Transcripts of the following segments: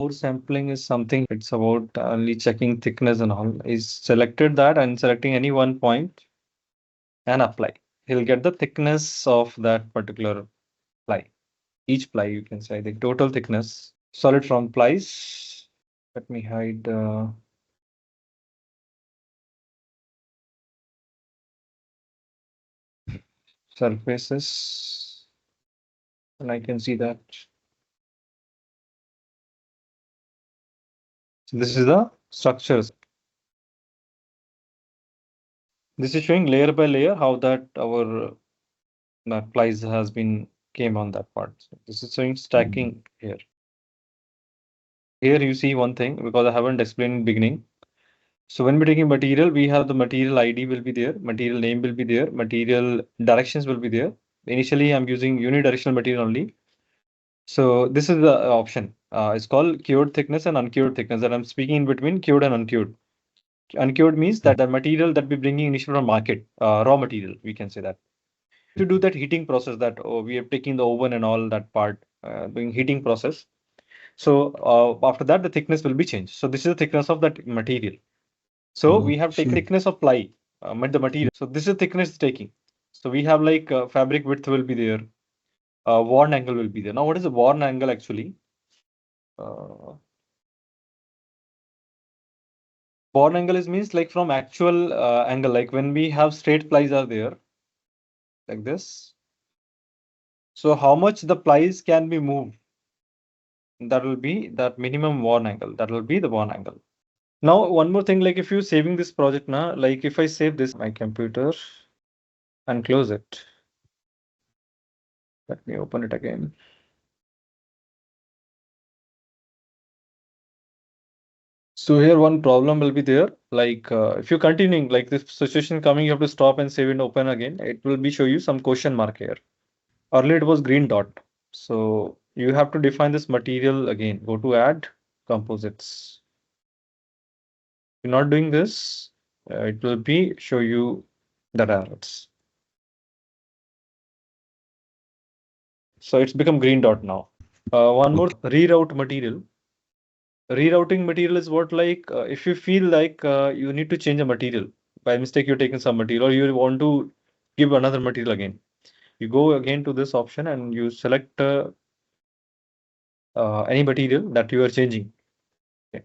Core sampling is something, it's about only checking thickness and all. Is selected that and selecting any one point and apply. He'll get the thickness of that particular ply. Each ply, you can say the total thickness. Solid from plies. Let me hide surfaces, and I can see that. So this is the structures. This is showing layer by layer how that our that plies has been came on that part. So this is showing stacking here. Here you see one thing because I haven't explained in beginning. So when we're taking material, we have the material ID will be there, material name will be there, material directions will be there. Initially, I'm using unidirectional material only. So this is the option. It's called cured thickness and uncured thickness that I'm speaking in between cured and uncured. Uncured means that the material that we're bringing initially from market, raw material, we can say that. To do that heating process that we are taking the oven and all that part, doing heating process. So after that, the thickness will be changed. So this is the thickness of that material. So we have taken thickness of ply, the material. So this is thickness taking. So we have like fabric width will be there, worn angle will be there. Now, what is the worn angle actually? Worn angle is means like from actual angle, like when we have straight plies are there, like this. So how much the plies can be moved? That will be that minimum worn angle. That will be the worn angle. Now, one more thing, like if you're saving this project now, like if I save this my computer and close it, let me open it again. So here one problem will be there, like if you're continuing like this situation coming, you have to stop and save and open again. It will be show you some question mark here. Earlier it was green dot. So you have to define this material again. Go to add composites. If you're not doing this, it will be show you the errors. So it's become green dot now. One more reroute material. Rerouting material is what like if you feel like you need to change a material by mistake, you're taking some material or you want to give another material again. You go again to this option and you select any material that you are changing. Okay.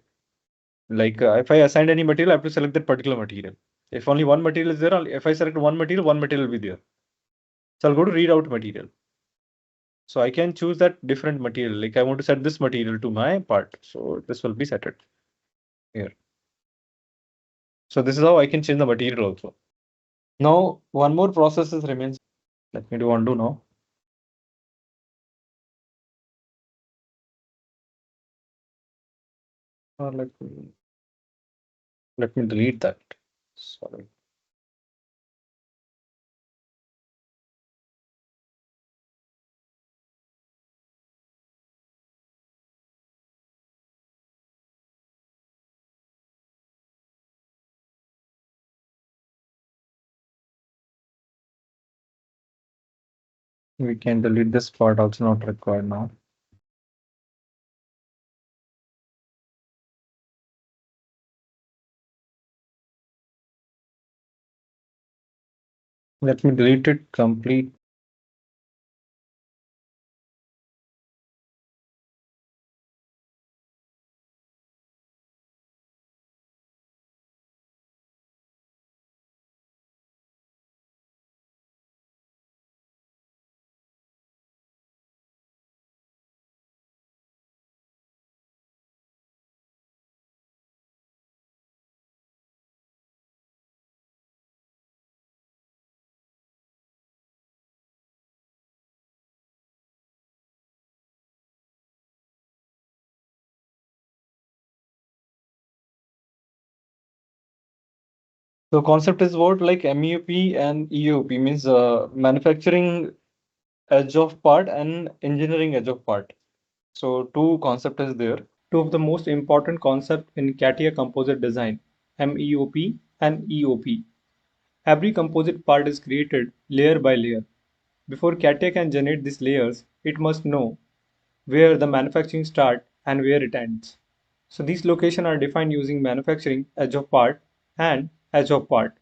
Like if I assigned any material, I have to select that particular material. If only one material is there, if I select one material will be there. So I'll go to reroute material. So I can choose that different material. Like I want to set this material to my part. So this will be set it here. So this is how I can change the material also. Now, one more process is remains. Let me do undo now. Let me delete that. Sorry. We can delete this part also, not required now. Let me delete it complete. So concept is what like MEOP and EOP means manufacturing edge of part and engineering edge of part. So two concept is there. Two of the most important concept in CATIA Composite Design, MEOP and EOP. Every composite part is created layer by layer. Before CATIA can generate these layers, it must know where the manufacturing start and where it ends. So these locations are defined using manufacturing edge of part and edge of part.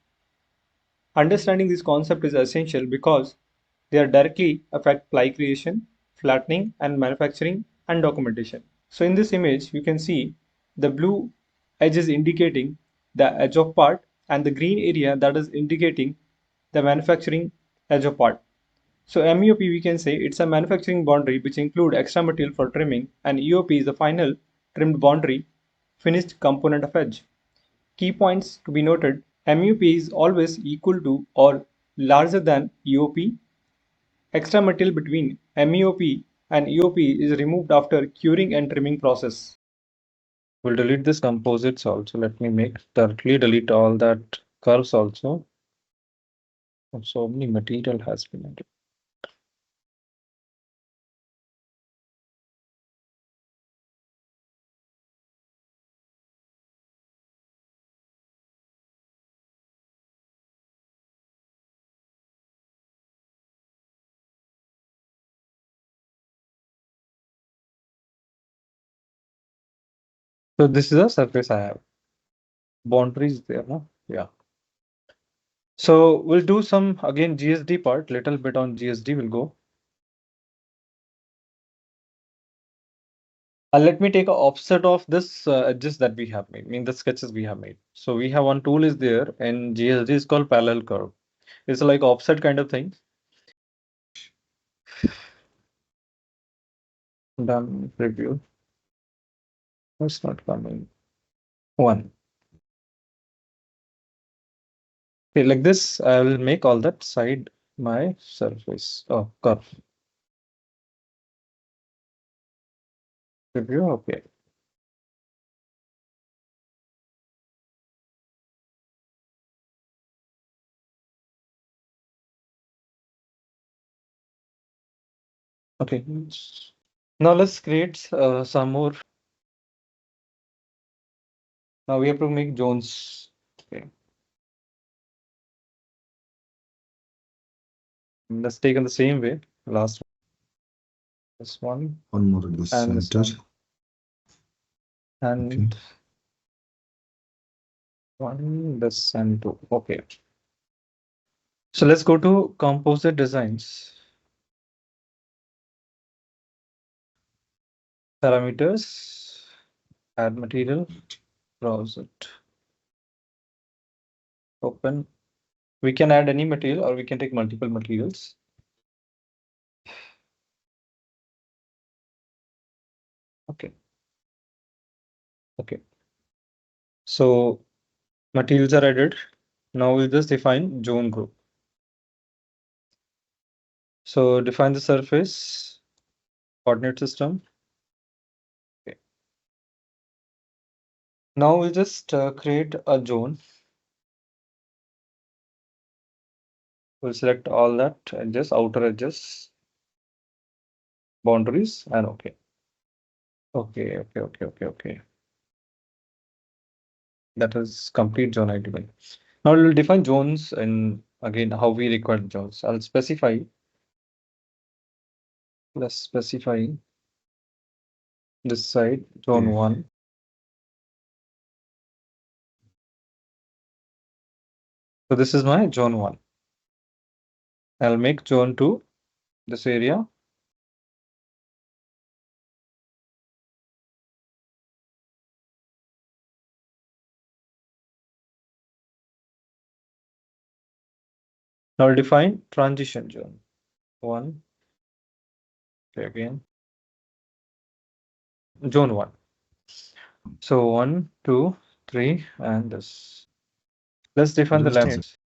Understanding this concept is essential because they are directly affect ply creation, flattening, and manufacturing and documentation. So in this image, you can see the blue edge is indicating the edge of part and the green area that is indicating the manufacturing edge of part. So MEOP, we can say it's a manufacturing boundary which include extra material for trimming, and EOP is the final trimmed boundary, finished component of edge. Key points to be noted: MEOP is always equal to or larger than EOP. Extra material between MEOP and EOP is removed after curing and trimming process. We'll delete this composites also. Let me make directly delete all that curves also. So many material has been added. So this is a surface I have. Boundaries there, no? Yeah. So we'll do some again GSD part, little bit on GSD will go. Let me take a offset of this edges that we have made, I mean the sketches we have made. So we have one tool is there and GSD is called parallel curve. It's like offset kind of thing. Done preview. It's not coming. One. Okay, like this, I will make all that side my surface. Oh, curve. Preview, okay. Okay. Now let's create some more. Now we have to make zones. Okay. Let's take in the same way. Last one. This one. One more in the And center. And Okay. one, this and two. Okay. So let's go to composite designs. Parameters, add material, browse it. Open. We can add any material or we can take multiple materials. Okay. Okay. So materials are added. Now we'll just define zone group. So define the surface, coordinate system. Okay. Now we'll just create a zone. We'll select all that edges, outer edges, boundaries, and okay. Okay. That is complete zone ID. Now we'll define zones and again how we require zones. I'll specify. Let's specify this side zone 1. So this is my zone 1. I'll make zone 2 this area. Now I'll define transition zone 1. Okay, again zone 1. So 1, 2, 3, and this. Let's define the laminates.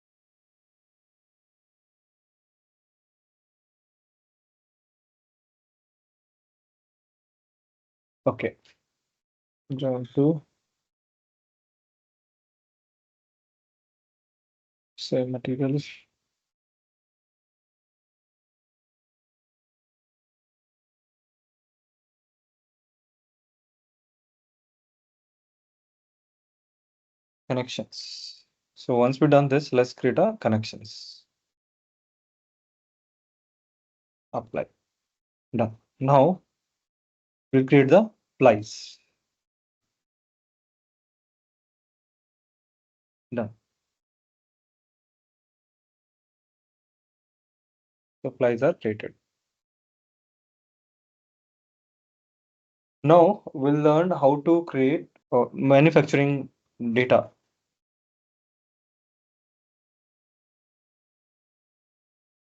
Okay. Zone 2. Say materials. Connections. So once we've done this, let's create a connections. Apply. Done. Now we'll create the plies. Done. The plies are created. Now we'll learn how to create manufacturing data.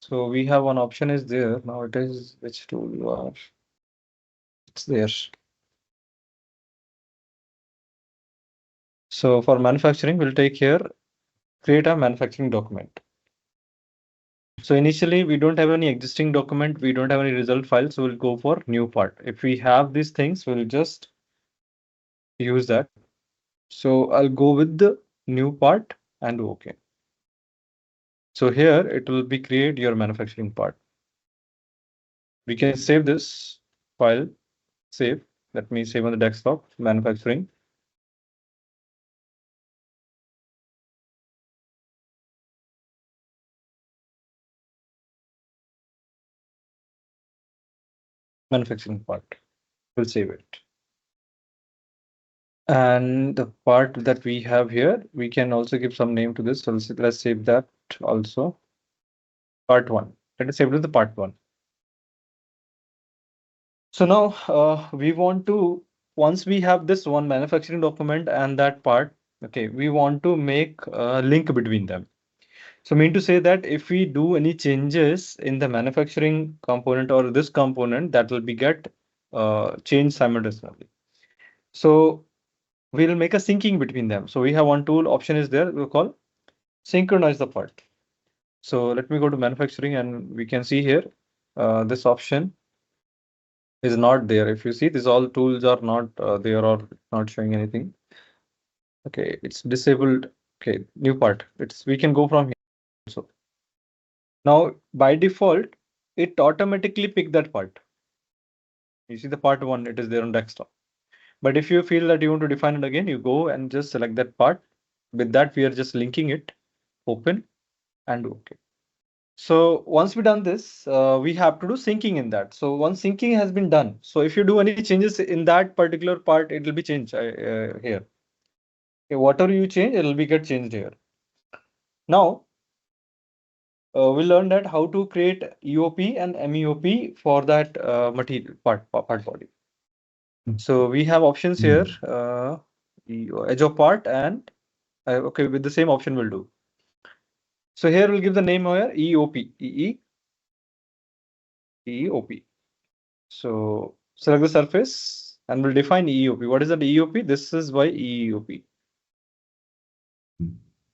So we have one option is there. Now it is which tool you are. It's there. So for manufacturing, we'll take here, create a manufacturing document. So initially we don't have any existing document. We don't have any result file. So we'll go for new part. If we have these things, we'll just use that. So I'll go with the new part and OK. So here it will be create your manufacturing part. We can save this file, save. Let me save on the desktop, manufacturing. Manufacturing part. We'll save it. And the part that we have here, we can also give some name to this. So let's save that also. Part 1. Let us save it to the part 1. So now we want to, once we have this one manufacturing document and that part, okay, we want to make a link between them. So mean to say that if we do any changes in the manufacturing component or this component, that will be get changed simultaneously. So we'll make a syncing between them. So we have one tool option is there, we'll call synchronize the part. So let me go to manufacturing and we can see here this option is not there. If you see, these all tools are not there or not showing anything. Okay, it's disabled. Okay, new part. We can go from here also. Now by default, it automatically pick that part. You see the part 1, it is there on desktop. But if you feel that you want to define it again, you go and just select that part. With that, we are just linking it, open and OK. So once we done this, we have to do syncing in that. So once syncing has been done, so if you do any changes in that particular part, it will be changed here. Okay, whatever you change, it will be get changed here. Now we learned that how to create EOP and MEOP for that material part body. So we have options here, the edge of part and okay, with the same option we'll do. So here we'll give the name here EOP, EOP. So select the surface and we'll define EOP. What is that EOP? This is by EOP.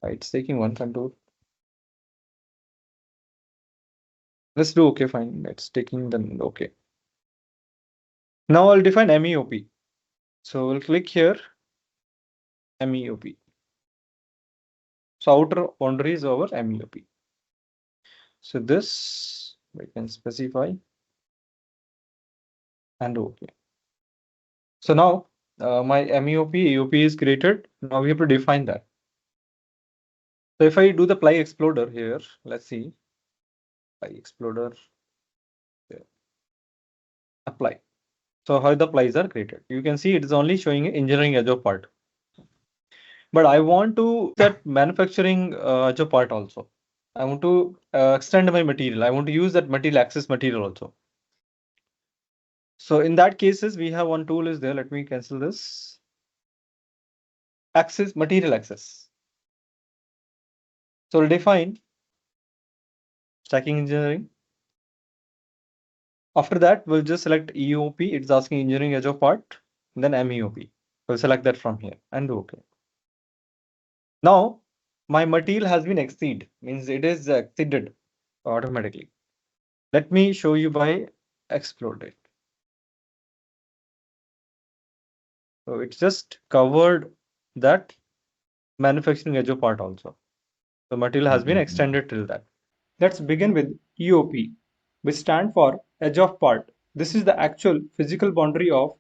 It's taking one contour. Let's do okay, fine. It's taking then okay. Now I'll define MEOP. So we'll click here, MEOP. So outer boundary is over MEOP. So this we can specify and okay. So now my MEOP, EOP is created. Now we have to define that. So if I do the ply exploder here, let's see, ply exploder, there. Apply. So how the plies are created. You can see it is only showing engineering edge of part. But I want to that manufacturing edge of part also. I want to extend my material. I want to use that material access material also. So in that cases, we have one tool is there. Let me cancel this. Access, material access. So we'll define stacking engineering. After that, we'll just select EOP. It's asking engineering edge of part, then MEOP. We'll select that from here and do OK. Now, my material has been exceeded, means it is exceeded automatically. Let me show you by explode it. So it's just covered that manufacturing edge of part also. The material has been extended till that. Let's begin with EOP, which stand for edge of part. This is the actual physical boundary of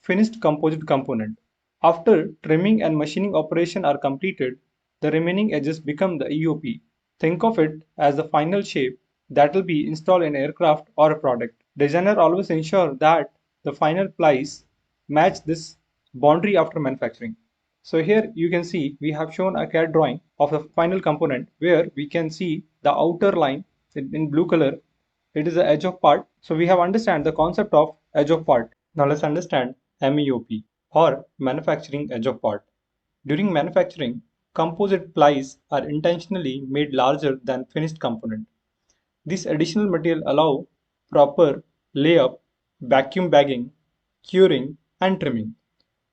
finished composite component. After trimming and machining operation are completed, the remaining edges become the EOP. Think of it as the final shape that will be installed in aircraft or a product. Designer always ensure that the final plies match this boundary after manufacturing. So here you can see we have shown a CAD drawing of the final component where we can see the outer line in blue color. It is the edge of part. So we have understand the concept of edge of part. Now let's understand MEOP or manufacturing edge of part. During manufacturing, composite plies are intentionally made larger than finished component. This additional material allow proper layup, vacuum bagging, curing, and trimming.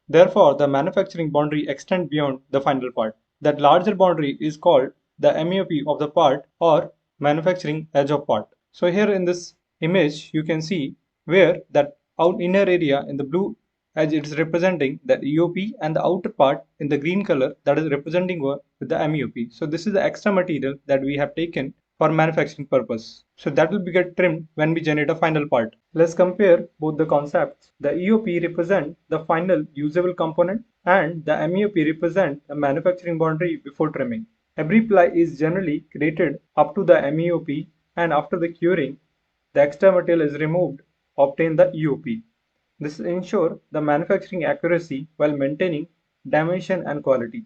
Therefore, the manufacturing boundary extends beyond the final part. That larger boundary is called the MEOP of the part or manufacturing edge of part. So here in this image, you can see where that out inner area in the blue edge it is representing the EOP and the outer part in the green color that is representing with the MEOP. So this is the extra material that we have taken for manufacturing purpose. So that will be get trimmed when we generate a final part. Let's compare both the concepts. The EOP represent the final usable component and the MEOP represent the manufacturing boundary before trimming. Every ply is generally created up to the MEOP and after the curing, the extra material is removed, obtain the EOP. This ensures the manufacturing accuracy while maintaining dimension and quality.